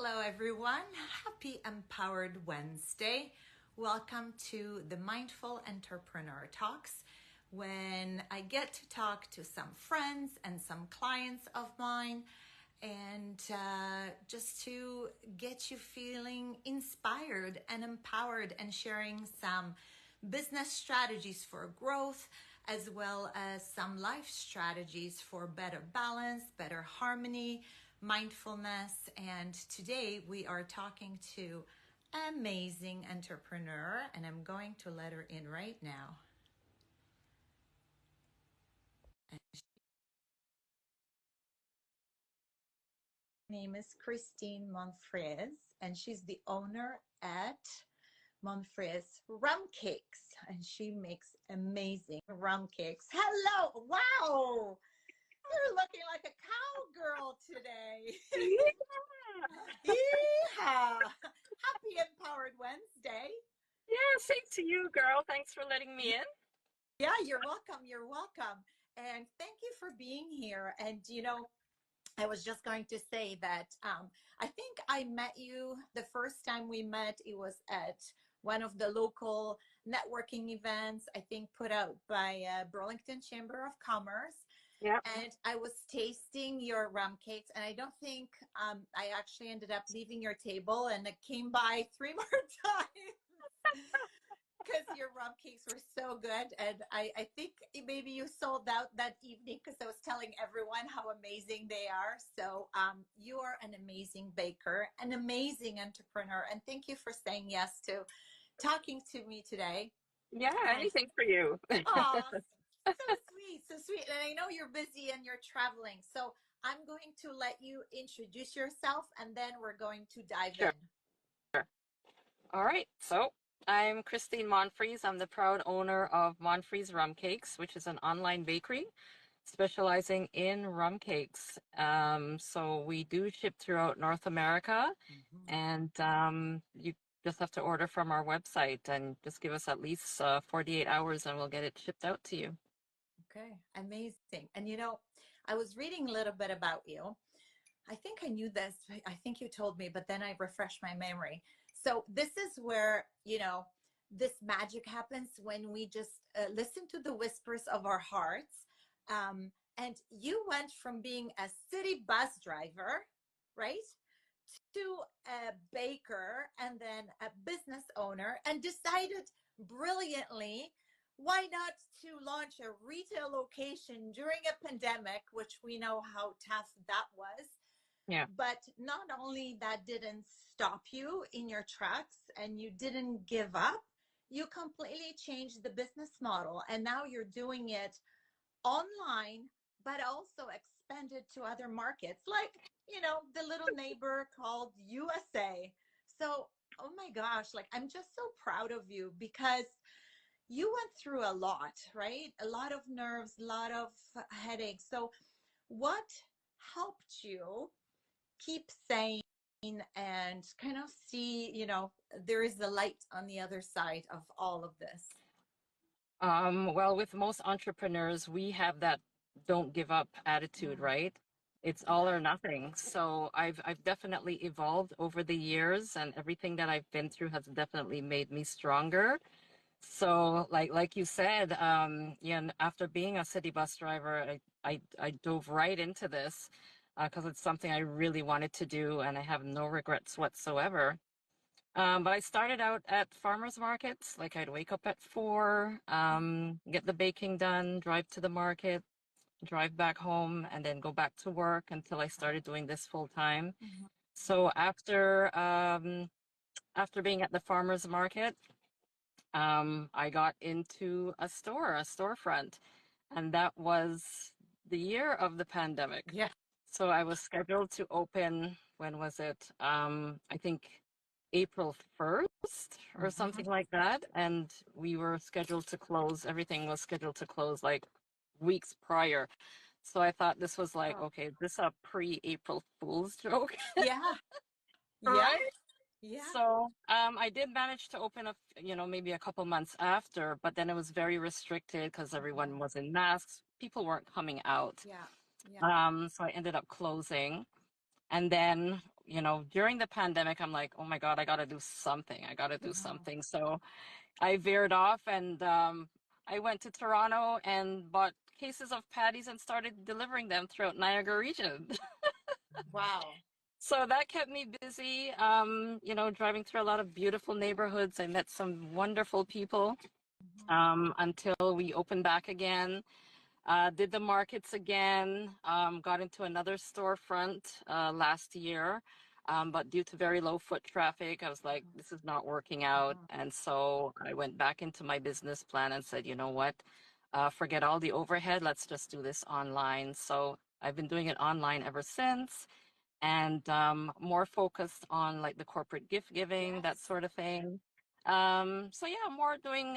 Hello, everyone. Happy Empowered Wednesday. Welcome to the Mindful Entrepreneur Talks, when I get to talk to some friends and some clients of mine, and just to get you feeling inspired and empowered and sharing some business strategies for growth, as well as some life strategies for better balance, better harmony, mindfulness. And today we are talking to amazing entrepreneur, and I'm going to let her in right now. Her name is Christine Monfriese, and she's the owner at Monfriese rum cakes, and she makes amazing rum cakes. Hello. Wow, you're looking like a cowgirl today. Yeehaw! Happy Empowered Wednesday. Yeah, same to you, girl. Thanks for letting me in. Yeah, you're welcome. You're welcome. And thank you for being here. And, I was just going to say that I think I met you the first time we met. It was at one of the local networking events, I think put out by Burlington Chamber of Commerce. Yeah. And I was tasting your rum cakes, and I don't think I actually ended up leaving your table, and it came by 3 more times because your rum cakes were so good. And I think maybe you sold out that evening because I was telling everyone how amazing they are. So you are an amazing baker, an amazing entrepreneur, and thank you for saying yes to talking to me today. Yeah, And anything for you. oh, so sweet, so sweet. And I know you're busy and you're traveling. So I'm going to let you introduce yourself, and then we're going to dive Sure. in. All right. So I'm Christine Monfriese. I'm the proud owner of Monfriese Rum Cakes, which is an online bakery specializing in rum cakes. So we do ship throughout North America, Mhm. and you just have to order from our website and just give us at least 48 hours and we'll get it shipped out to you. Okay, amazing. And I was reading a little bit about you. I think I knew this. I think you told me, but then I refreshed my memory. So this is where, this magic happens when we just listen to the whispers of our hearts. And you went from being a city bus driver, right, to a baker and then a business owner, and decided brilliantly, why not to launch a retail location during a pandemic, which we know how tough that was. Yeah. But not only that didn't stop you in your tracks and you didn't give up, you completely changed the business model. And now you're doing it online, but also expanded to other markets, like, the little neighbor called USA. So, oh my gosh, like, I'm just so proud of you because you went through a lot, right? A lot of nerves, a lot of headaches. So, what helped you keep saying and kind of see, there is the light on the other side of all of this? Well, with most entrepreneurs, we have that don't give up attitude, Mm, right? It's all yeah. or nothing. So I've definitely evolved over the years, and everything that I've been through has definitely made me stronger. So like you said, yeah, and after being a city bus driver, I dove right into this because it's something I really wanted to do, and I have no regrets whatsoever. But I started out at farmers markets. Like I'd wake up at 4, get the baking done, drive to the market, drive back home, and then go back to work until I started doing this full time. Mhm. So after being at the farmers market, I got into a storefront, and that was the year of the pandemic. Yeah. So I was scheduled to open, when was it? I think April 1st or Mhm. something like that. And we were scheduled to close, everything was scheduled to close like weeks prior. So I thought this was like, Oh. okay, this is a pre-April Fool's joke, Yeah. Yeah. right? Yeah. So I did manage to open up, maybe a couple months after, but then it was very restricted because everyone Mhm. was in masks. People weren't coming out. Yeah. Yeah. So I ended up closing. And then during the pandemic, I'm like, oh my God, I got to do something. I got to do Mhm. something. So I veered off and I went to Toronto and bought cases of patties and started delivering them throughout Niagara region. Wow. So that kept me busy, driving through a lot of beautiful neighborhoods. I met some wonderful people Mhm. until we opened back again. Did the markets again, got into another storefront last year. But due to very low foot traffic, I was like, this is not working out. Mhm. And so I went back into my business plan and said, you know what? Forget all the overhead. Let's just do this online. So I've been doing it online ever since and more focused on like the corporate gift giving, that Yes. sort of thing. So yeah, more doing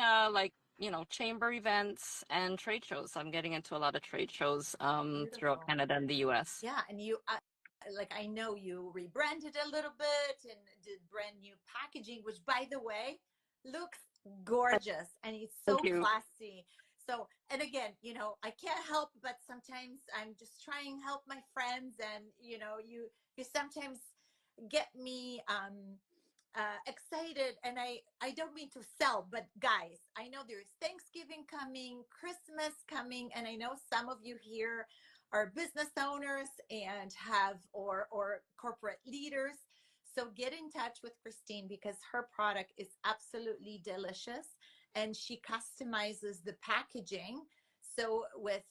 chamber events and trade shows. I'm getting into a lot of trade shows throughout Beautiful. Canada and the US. Yeah, and you like I know you rebranded a little bit and did brand new packaging, which by the way looks gorgeous and it's Thank so you. classy. So, and again, I can't help but sometimes I'm just trying to help my friends, and you sometimes get me excited, and I don't mean to sell, but guys, I know there's Thanksgiving coming, Christmas coming, and I know some of you here are business owners and have or corporate leaders. So get in touch with Christine because her product is absolutely delicious, and she customizes the packaging. So with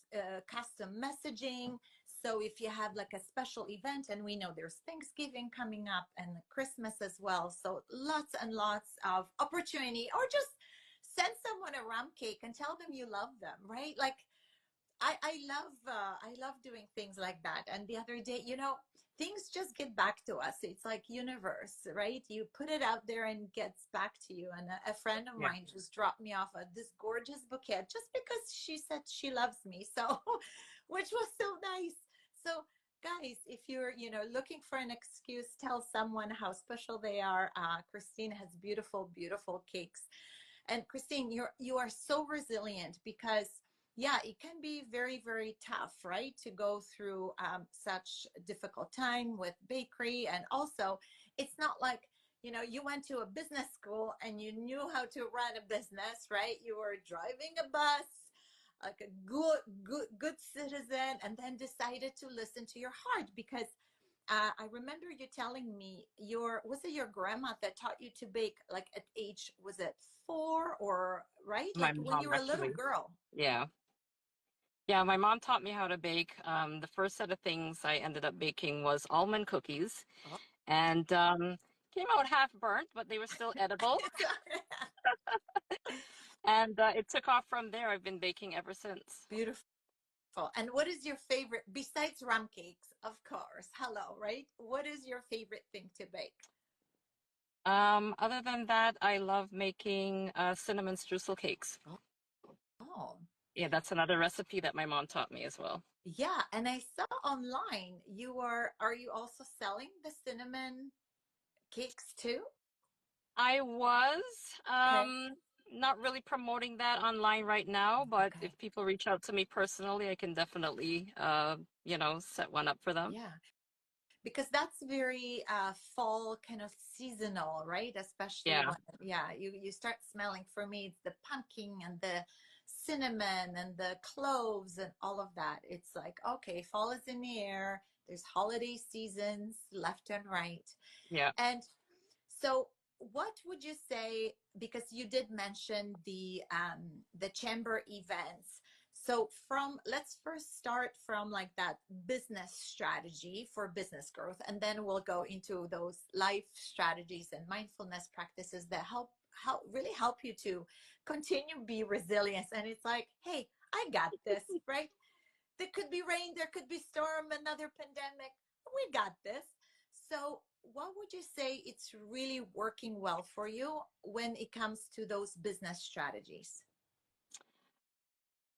custom messaging, so if you have like a special event, and we know there's Thanksgiving coming up and Christmas as well, so lots and lots of opportunity, or just send someone a rum cake and tell them you love them, right? Like I love doing things like that. And the other day, things just get back to us. It's like universe, right? You put it out there and it gets back to you. And a friend of Yeah. mine just dropped me off this gorgeous bouquet just because she said she loves me. So, which was so nice. So, guys, if you're looking for an excuse, tell someone how special they are. Christine has beautiful, beautiful cakes. And Christine, you are so resilient because yeah, it can be very, very tough, right? To go through such difficult time with bakery. And also, it's not like, you went to a business school and you knew how to run a business, right? You were driving a bus like a good citizen, and then decided to listen to your heart because I remember you telling me was it your grandma that taught you to bake like at age, was it 4 or right? My Like when you mom were a little actually. girl. Yeah. Yeah, my mom taught me how to bake. The first set of things I ended up baking was almond cookies Oh, and came out half burnt, but they were still edible. it's And it took off from there. I've been baking ever since. beautiful. And what is your favorite, besides rum cakes, of course? Hello, right? What is your favorite thing to bake? Other than that, I love making cinnamon streusel cakes. Oh, Yeah, that's another recipe that my mom taught me as well. yeah. And I saw online are you also selling the cinnamon cakes too? I was Okay. not really promoting that online right now, but Okay. if people reach out to me personally, I can definitely set one up for them. Yeah. Because that's very fall kind of seasonal, right? Especially Yeah, when yeah, you start smelling, for me it's the pumpkin and the cinnamon and the cloves and all of that. It's like, okay, fall is in the air, there's holiday seasons left and right. yeah. And so what would you say, because you did mention the chamber events. So from let's first start from like that business strategy for business growth, and then we'll go into those life strategies and mindfulness practices that really help you to continue be resilient. And it's like, hey, I got this, right? There could be rain, there could be storm, another pandemic. We got this. So, what would you say it's really working well for you when it comes to those business strategies?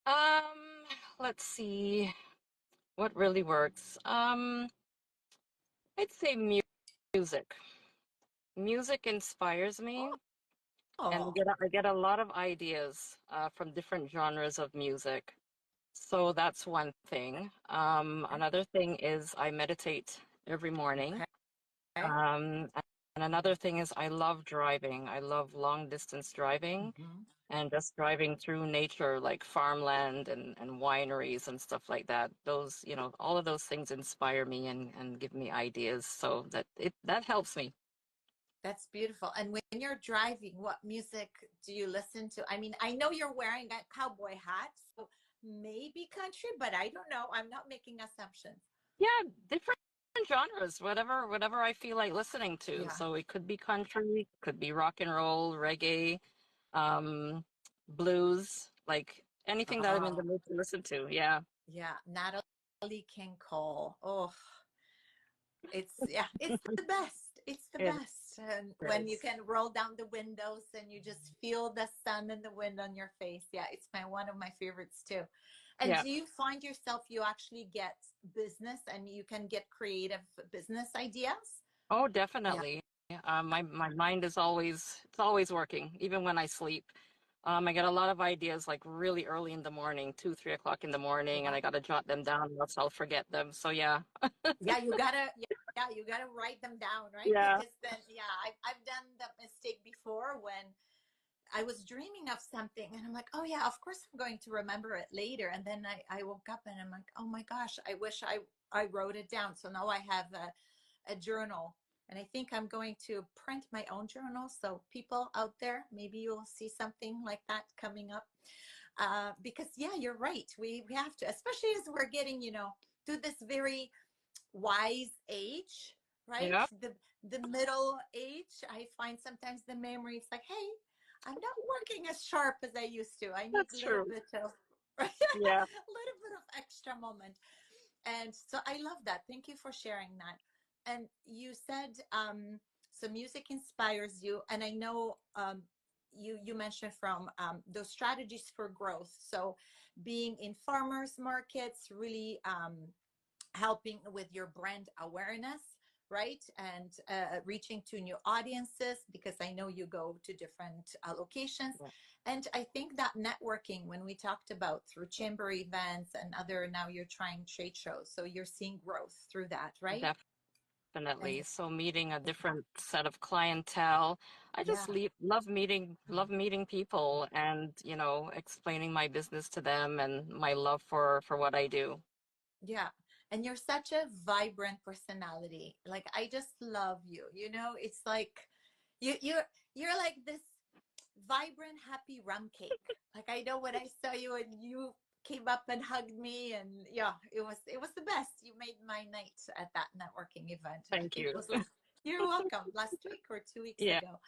Um, let's see what really works. I'd say music. Music inspires me, and Oh, I get a lot of ideas from different genres of music. So that's one thing. okay. Another thing is I meditate every morning. Okay. Um, and another thing is I love driving. I love long distance driving Mhm. and just driving through nature, like farmland and wineries and stuff like that. Those, all of those things inspire me and give me ideas. So that helps me. That's beautiful. And when you're driving, what music do you listen to? I mean, I know you're wearing a cowboy hat, so maybe country, but I don't know. I'm not making assumptions. Yeah, different genres, whatever I feel like listening to. Yeah. So it could be country, could be rock and roll, reggae, um, blues, like anything that I'm in the Oh, mood to listen to. Yeah, yeah. Natalie King Cole. Oh, it's the best. It's the it best. And when you is. can roll down the windows and you just feel the sun and the wind on your face. Yeah, it's my one of my favorites too. And Yeah. do you find yourself you actually get business and you can get creative business ideas? Oh, Yeah. definitely. My mind is always working, even when I sleep. I get a lot of ideas like really early in the morning, 2, 3 o'clock in the morning, and Yeah. I gotta jot them down, or else I'll forget them. So yeah, Yeah, you gotta yeah, you gotta write them down, right? yeah, Because then yeah, I've done that mistake before when I was dreaming of something and I'm like, oh yeah, of course I'm going to remember it later. And then I woke up and I'm like, oh my gosh, I wish I wrote it down. So now I have a journal. And I think I'm going to print my own journal. So people out there, maybe you'll see something like that coming up. Because yeah, you're right. We have to, especially as we're getting, to this very wise age, right? yeah, The middle age. I find sometimes the memory is like, hey, I'm not working as sharp as I used to. I need a that's little true. bit of a Yeah. little bit of extra moment. And so I love that. Thank you for sharing that. And you said so music inspires you, and I know you mentioned from those strategies for growth. So being in farmers markets, really helping with your brand awareness, right? And reaching to new audiences, because I know you go to different locations. Yeah, And I think that networking, when we talked about through chamber events and other, now you're trying trade shows. So you're seeing growth through that, right? definitely. And So meeting a different set of clientele. I just yeah, love meeting people and, explaining my business to them and my love for what I do. yeah. And you're such a vibrant personality. Like I just love you. It's like you're like this vibrant, happy rum cake. Like I know when I saw you and you came up and hugged me, and yeah, it was the best. You made my night at that networking event. I Thank think it you. was you're welcome, last week or 2 weeks Yeah. ago.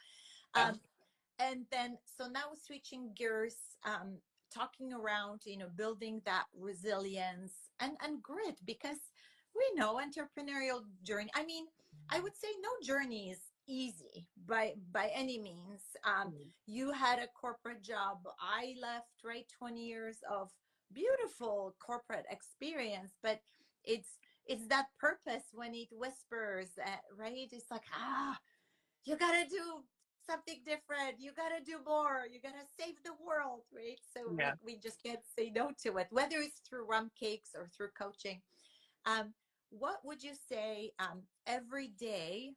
Um, and then so now switching gears, talking around, building that resilience and grit, because we know entrepreneurial journey. I mean, I would say no journey is easy by any means. Mm. You had a corporate job. I left, right, 20 years of beautiful corporate experience, but it's that purpose when it whispers, right? It's like, you gotta do something different. You gotta do more. You gotta save the world, right? So Yeah. we just can't say no to it, whether it's through rum cakes or through coaching. Um, what would you say every day,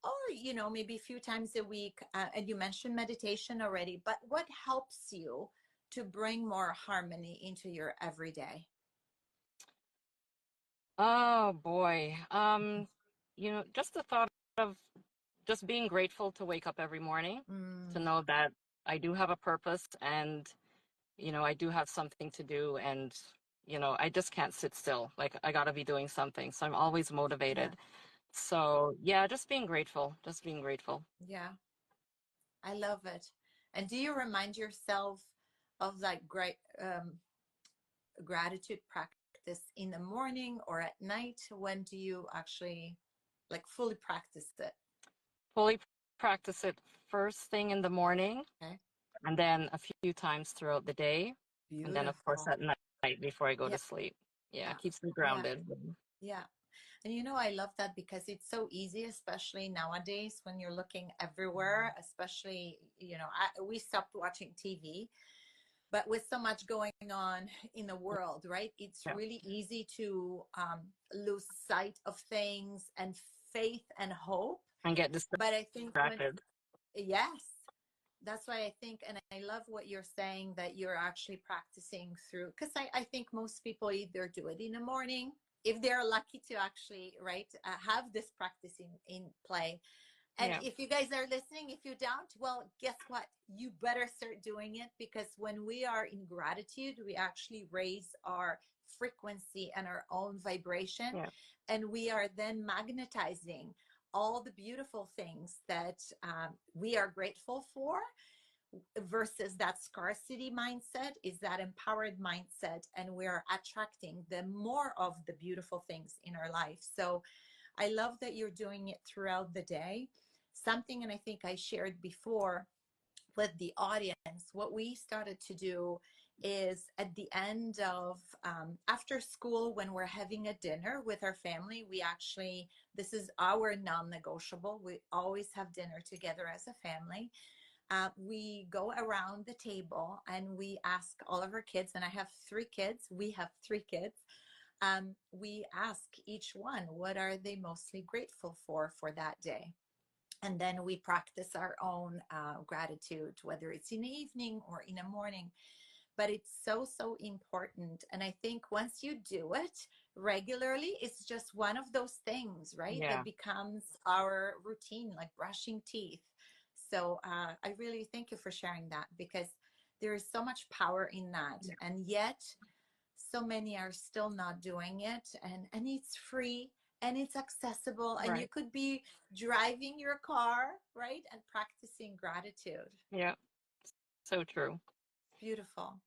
or maybe a few times a week? And you mentioned meditation already, but what helps you to bring more harmony into your everyday? Oh boy. Just the thought of just being grateful to wake up every morning, to Mm, know that I do have a purpose and, I do have something to do and, I just can't sit still. Like I gotta be doing something. So I'm always yeah, motivated. So yeah, just being grateful, just being grateful. yeah, I love it. And do you remind yourself of like great gratitude practice in the morning or at night? When do you actually like fully practice it? Fully practice it first thing in the morning Okay. and then a few times throughout the day. And then of course Beautiful. at night before I go Yeah. to sleep. Yeah, it keeps me Yeah. grounded. Yeah. And I love that because it's so easy, especially nowadays when you're looking everywhere, especially, we stopped watching TV, but with so much going on in the world, right? It's Yeah. really easy to lose sight of things and faith and hope. And get But I think distracted. yes, that's why I think, and I love what you're saying, that you're actually practicing through, because I think most people either do it in the morning, if they're lucky to actually, right, have this practice in play. And Yeah. if you guys are listening, if you don't, well, guess what? You better start doing it, because when we are in gratitude, we actually raise our frequency and our own vibration. Yeah. And we are then magnetizing all the beautiful things that we are grateful for, versus that scarcity mindset is that empowered mindset. And we're attracting the more of the beautiful things in our life. So I love that you're doing it throughout the day. Something, and I think I shared before with the audience, what we started to do is at the end of after school, when we're having a dinner with our family, we actually, this is our non-negotiable. We always have dinner together as a family. We go around the table and we ask all of our kids, and I have 3 kids. We have 3 kids. We ask each one, what are they mostly grateful for that day? And then we practice our own gratitude, whether it's in the evening or in the morning. But it's so, so important. And I think once you do it regularly, it's just one of those things, right? That Yeah. becomes our routine, like brushing teeth. So I really thank you for sharing that, because there is so much power in that. Yeah. And yet, so many are still not doing it, and it's free and it's accessible, and you Right. could be driving your car, right, and practicing gratitude. Yeah. So true. Beautiful.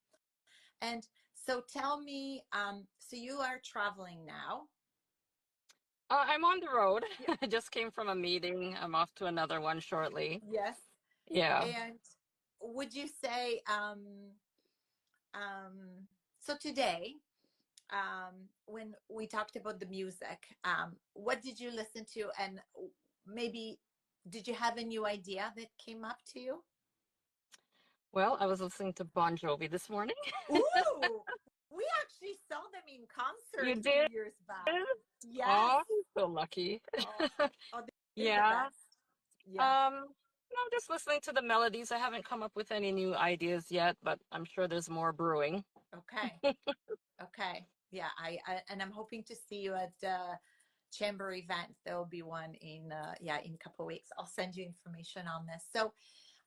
And so tell me, so you are traveling now? I'm on the road. Yeah. I just came from a meeting. I'm off to another one shortly. Yes. Yeah. And would you say so today, when we talked about the music, what did you listen to? And maybe did you have a new idea that came up to you? Well, I was listening to Bon Jovi this morning. Ooh, we actually saw them in You concert few did? years back. Yes. Oh, I'm so lucky. Oh, oh, they're the Yeah. best. Yeah. I'm just listening to the melodies. I haven't come up with any new ideas yet, but I'm sure there's more brewing. Okay. Okay. Yeah. I and I'm hoping to see you at the chamber event. There will be one in yeah, in a couple of weeks. I'll send you information on this. So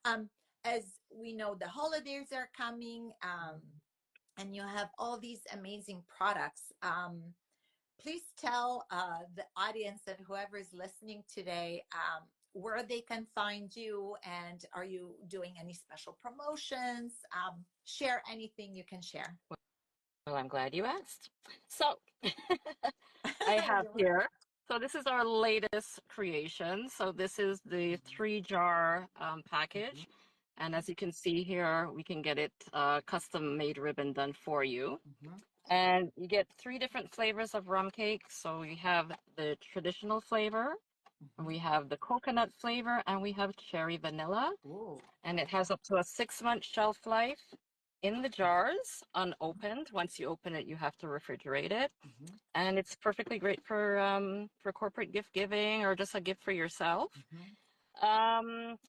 um as we know, the holidays are coming, and you have all these amazing products. Please tell the audience and whoever is listening today, where they can find you, and are you doing any special promotions? Share anything you can share. Well, I'm glad you asked. So, I have You're welcome. here. So this is our latest creation. So this is the 3-jar package. And as you can see here, we can get it custom made ribbon done for you. Mhm. And you get 3 different flavors of rum cake. So we have the traditional flavor, we have the coconut flavor, and we have cherry vanilla. Ooh. And it has up to a 6-month shelf life in the jars, unopened. Once you open it, you have to refrigerate it. Mhm. And it's perfectly great for corporate gift giving or just a gift for yourself. Mhm.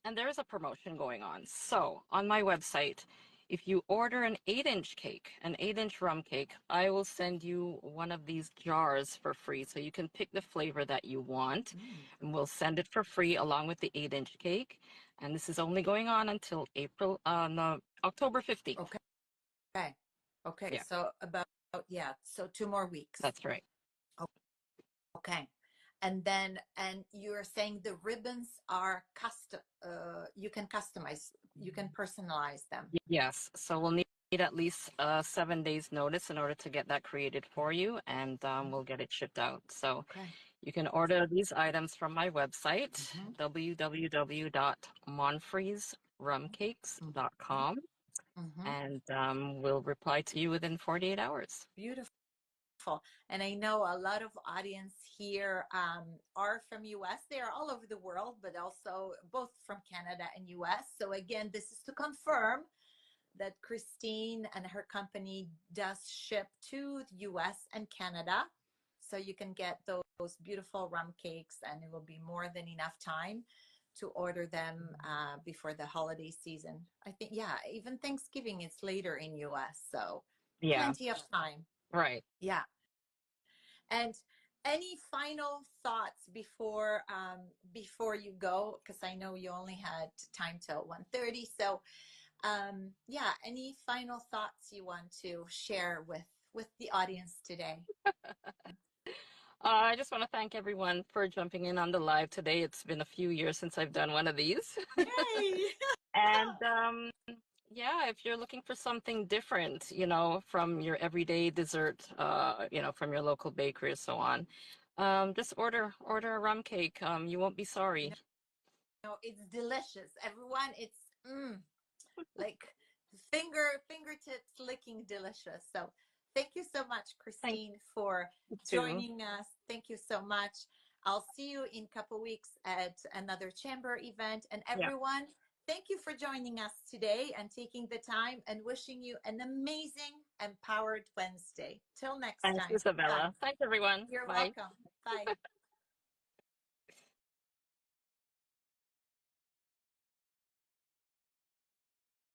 And there is a promotion going on. So on my website, if you order an 8-inch cake, an 8-inch rum cake, I will send you one of these jars for free. So you can pick the flavor that you want, and we'll send it for free along with the 8-inch cake. And this is only going on until no, October 15th. Okay. Okay. Okay. Yeah, So about, yeah, so 2 more weeks. that's right. Okay. And then, and you're saying the ribbons are custom, you can customize, you can personalize them. Yes, so we'll need at least 7 days notice in order to get that created for you, and we'll get it shipped out. So Okay. you can order these items from my website, Mhm. www.monfriesrumcakes.com, Mhm. and we'll reply to you within 48 hours. Beautiful. And I know a lot of audience here are from US. They are all over the world, but also both from Canada and US. So again, this is to confirm that Christine and her company does ship to the US and Canada. so you can get those beautiful rum cakes, and it will be more than enough time to order them before the holiday season. I think, yeah, even Thanksgiving is later in US, so Yeah, plenty of time. right. Yeah. And any final thoughts before you go? Because I know you only had time till 1:30. So yeah, any final thoughts you want to share with the audience today? I just want to thank everyone for jumping in on the live today. It's been a few years since I've done one of these. Yay! And yeah, if you're looking for something different, from your everyday dessert, from your local bakery or so on, just order a rum cake. You won't be sorry. No, it's delicious. Everyone, it's like fingertips licking delicious. So thank you so much, Thank Christine, for you too. joining us. Thank you so much. I'll see you in a couple weeks at another chamber event. And Yeah. everyone, thank you for joining us today and taking the time, and wishing you an amazing Empowered Wednesday. Till next Thanks, time. Bye. Isabella. Thanks, everyone. You're Bye. welcome. Bye.